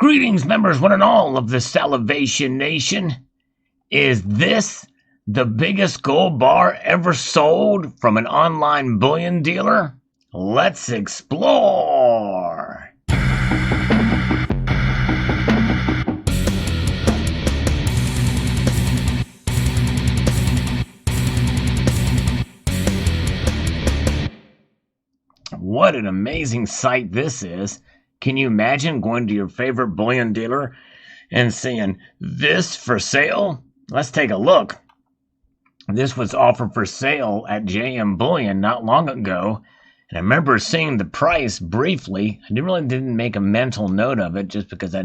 Greetings, members, one and all of the Salivation Nation. Is this the biggest gold bar ever sold from an online bullion dealer? Let's explore! What an amazing sight this is. Can you imagine going to your favorite bullion dealer and seeing this for sale? Let's take a look. This was offered for sale at JM Bullion not long ago, and I remember seeing the price briefly. I didn't make a mental note of it just because I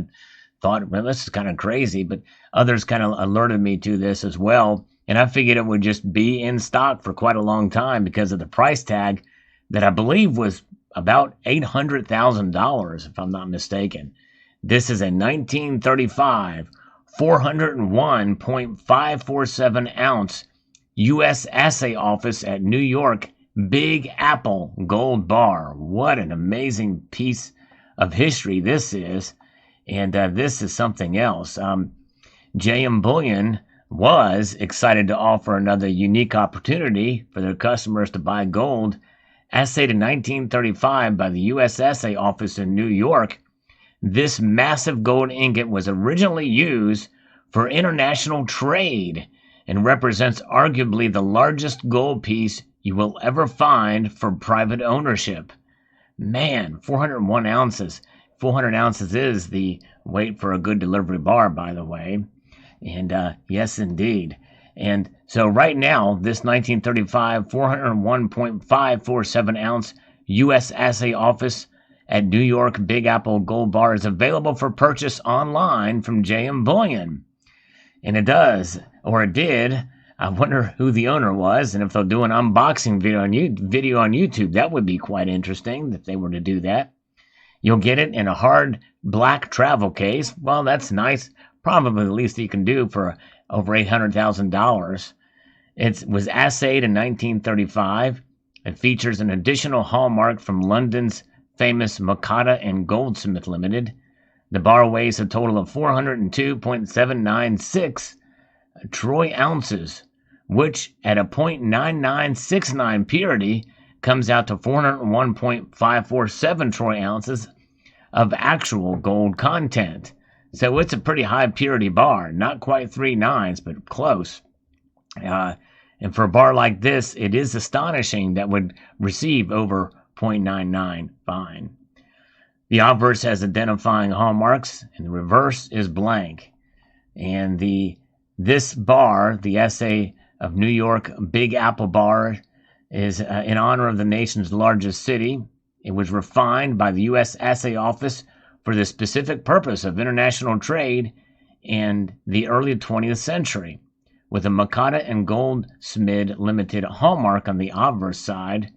thought, well, this is kind of crazy, but others kind of alerted me to this as well, and I figured it would just be in stock for quite a long time because of the price tag that I believe was about $800,000, if I'm not mistaken. This is a 1935 401.547 ounce U.S. Assay Office at New York Big Apple gold bar. What an amazing piece of history this is. And this is something else. JM Bullion was excited to offer another unique opportunity for their customers to buy gold assayed in 1935 by the U.S. Assay Office in New York. This massive gold ingot was originally used for international trade and represents arguably the largest gold piece you will ever find for private ownership. Man, 401 ounces. 400 ounces is the weight for a good delivery bar, by the way. And yes, indeed. And so right now, this 1935 401.547 ounce U.S. Assay Office at New York Big Apple gold bar is available for purchase online from JM Bullion. And it does, or it did. I wonder who the owner was, and if they'll do an unboxing video on YouTube. That would be quite interesting if they were to do that. You'll get it in a hard black travel case. Well, that's nice. Probably the least you can do for over $800,000. It was assayed in 1935. It features an additional hallmark from London's famous Makata and Goldsmith Limited. The bar weighs a total of 402.796 troy ounces, which at a 0.9969 purity comes out to 401.547 troy ounces of actual gold content. So it's a pretty high purity bar, not quite 3 nines, but close. And for a bar like this, it is astonishing that would receive over 0.99 fine. The obverse has identifying hallmarks, and the reverse is blank. And this bar, the Assay of New York Big Apple bar, is in honor of the nation's largest city. It was refined by the U.S. Assay Office for the specific purpose of international trade in the early 20th century. With a Makata and Goldsmith Limited hallmark on the obverse side,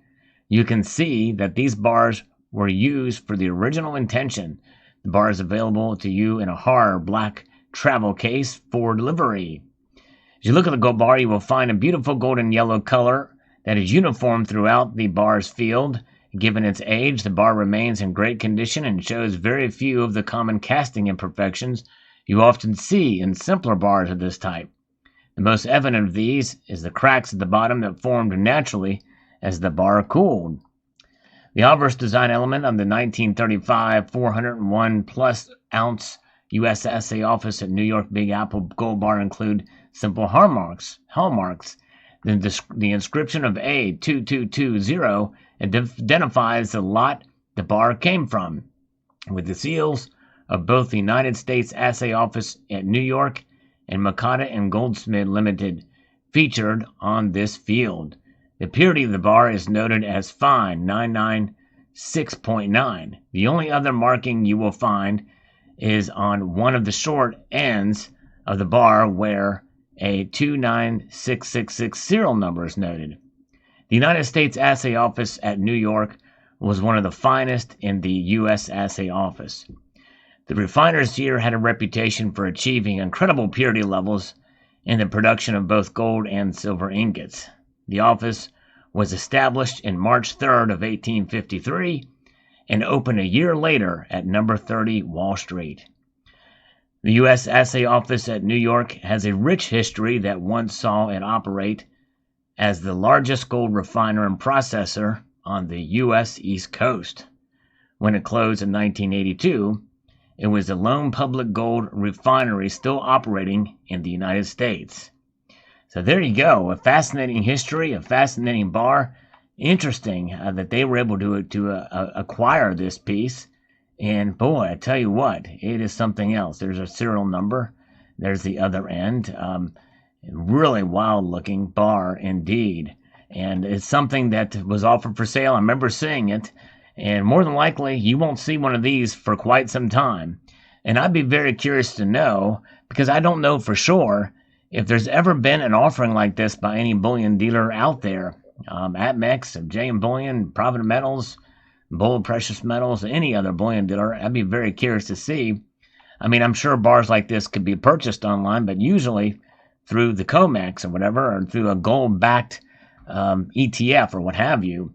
you can see that these bars were used for the original intention. The bar is available to you in a hard black travel case for delivery. As you look at the gold bar, you will find a beautiful golden yellow color that is uniform throughout the bar's field. Given its age, the bar remains in great condition and shows very few of the common casting imperfections you often see in simpler bars of this type. The most evident of these is the cracks at the bottom that formed naturally as the bar cooled. The obverse design element of the 1935 401 plus ounce U.S. Assay Office at New York Big Apple gold bar include simple hallmarks. The inscription of A2220 identifies the lot the bar came from, with the seals of both the United States Assay Office at New York and Makata and Goldsmith Limited featured on this field. The purity of the bar is noted as fine, 996.9. The only other marking you will find is on one of the short ends of the bar where a 29666 serial number is noted. The United States Assay Office at New York was one of the finest in the U.S. Assay Office. The refiners here had a reputation for achieving incredible purity levels in the production of both gold and silver ingots. The office was established in March 3rd of 1853 and opened a year later at number 30 Wall Street. The U.S. Assay Office at New York has a rich history that once saw it operate as the largest gold refiner and processor on the U.S. East Coast. When it closed in 1982, it was the lone public gold refinery still operating in the United States. So there you go, a fascinating history, a fascinating bar. Interesting that they were able to acquire this piece. And boy, I tell you what, it is something else. There's a serial number. There's the other end. Really wild looking bar indeed. And it's something that was offered for sale. I remember seeing it. And more than likely, you won't see one of these for quite some time. And I'd be very curious to know, because I don't know for sure, if there's ever been an offering like this by any bullion dealer out there. APMEX, JM Bullion, Provident Metals, Bull Precious Metals, any other bullion dealer. I'd be very curious to see. I mean, I'm sure bars like this could be purchased online, but usually through the COMEX or whatever, or through a gold-backed ETF or what have you.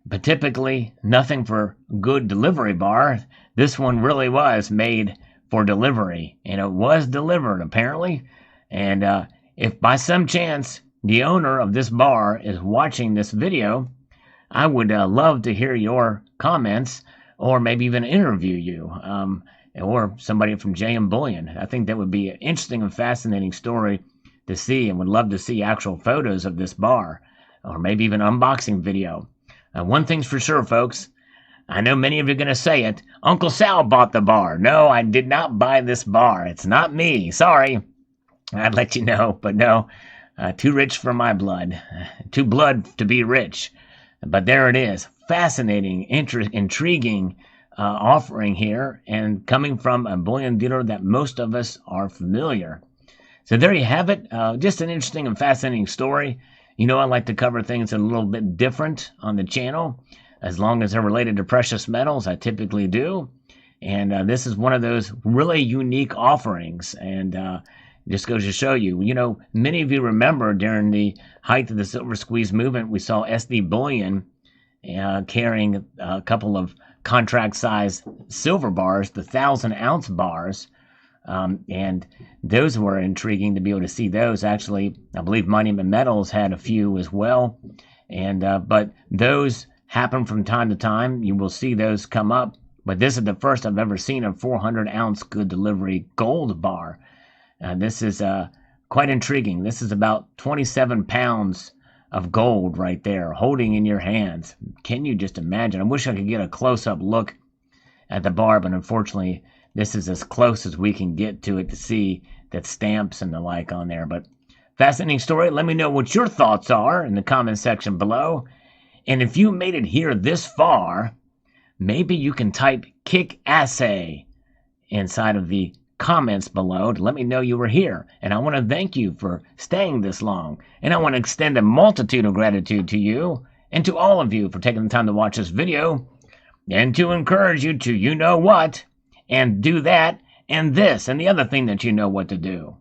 But typically, nothing for good delivery bar. This one really was made for delivery, and it was delivered, apparently. And if by some chance the owner of this bar is watching this video, I would love to hear your comments, or maybe even interview you, or somebody from JM Bullion. I think that would be an interesting and fascinating story to see, and would love to see actual photos of this bar, or maybe even unboxing video. One thing's for sure, folks. I know many of you are going to say it. Uncle Sal bought the bar. No, I did not buy this bar. It's not me. Sorry. I'd let you know, but no. Too rich for my blood. Too blood to be rich. But there it is. Fascinating, intriguing offering here, and coming from a bullion dealer that most of us are familiar. So there you have it. Just an interesting and fascinating story. You know, I like to cover things a little bit different on the channel. As long as they're related to precious metals, I typically do. And this is one of those really unique offerings. And just goes to show you, you know, many of you remember during the height of the silver squeeze movement, we saw SD Bullion carrying a couple of contract-sized silver bars, the 1,000-ounce bars. And those were intriguing to be able to see those. Actually, I believe Monument Metals had a few as well. And but those happen from time to time. You will see those come up. But this is the first I've ever seen a 400-ounce good delivery gold bar. This is quite intriguing. This is about 27 pounds of gold right there, holding in your hands. Can you just imagine? I wish I could get a close-up look at the bar, but unfortunately, this is as close as we can get to it to see that stamps and the like on there. But fascinating story. Let me know what your thoughts are in the comment section below. And if you made it here this far, maybe you can type "kick assay" inside of the comments below to let me know you were here. And I want to thank you for staying this long. And I want to extend a multitude of gratitude to you and to all of you for taking the time to watch this video, and to encourage you to, you know what, and do that and this and the other thing that you know what to do.